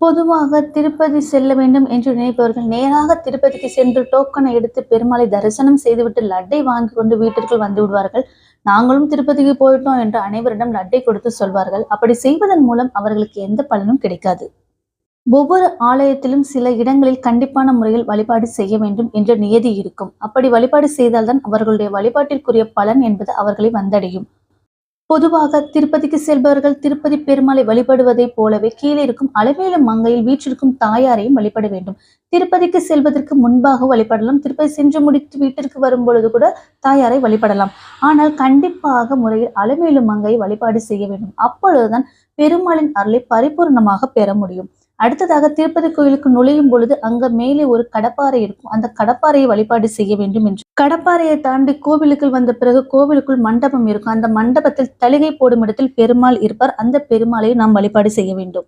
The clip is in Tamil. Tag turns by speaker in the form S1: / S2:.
S1: பொதுவாக திருப்பதி செல்ல வேண்டும் என்று நினைப்பவர்கள் நேராக திருப்பதிக்கு சென்று டோக்கனை எடுத்து பெருமாளை தரிசனம் செய்துவிட்டு லட்டை வாங்கி கொண்டு வீட்டிற்குள் வந்து விடுவார்கள். நாங்களும் திருப்பதிக்கு போயிட்டோம் என்று அனைவரிடம் லட்டை கொடுத்து சொல்வார்கள். அப்படி செய்வதன் மூலம் அவர்களுக்கு எந்த பலனும் கிடைக்காது. ஒவ்வொரு ஆலயத்திலும் சில இடங்களில் கண்டிப்பான முறையில் வழிபாடு செய்ய வேண்டும் என்ற நியதி இருக்கும். அப்படி வழிபாடு செய்தால்தான் அவர்களுடைய வழிபாட்டிற்குரிய பலன் என்பது அவர்களை வந்தடையும். பொதுவாக திருப்பதிக்கு செல்பவர்கள் திருப்பதி பெருமாளை வழிபடுவதைப் போலவே கீழே இருக்கும் அலமேலு மங்கையில் வீற்றிருக்கும் தாயாரையும் வழிபட வேண்டும். திருப்பதிக்கு செல்வதற்கு முன்பாக வழிபடலாம். திருப்பதி சென்று முடித்து வீட்டிற்கு வரும் பொழுது கூட தாயாரை வழிபடலாம். ஆனால் கண்டிப்பாக முறையில் அலமேலு மங்கையை வழிபாடு செய்ய வேண்டும். அப்பொழுதுதான் பெருமாளின் அருளை பரிபூர்ணமாக பெற முடியும். அடுத்ததாக திருப்பதி கோயிலுக்கு நுழையும் பொழுது அங்க மேலே ஒரு கடப்பாறை இருக்கும். அந்த கடப்பாறையை வழிபாடு செய்ய வேண்டும் என்று கடப்பாறையை தாண்டி கோவிலுக்குள் வந்த பிறகு கோவிலுக்குள் மண்டபம் இருக்கும். அந்த மண்டபத்தில் தலிகை போடும் இடத்தில் பெருமாள் இருப்பார். அந்த பெருமாளை நாம் வழிபாடு செய்ய வேண்டும்.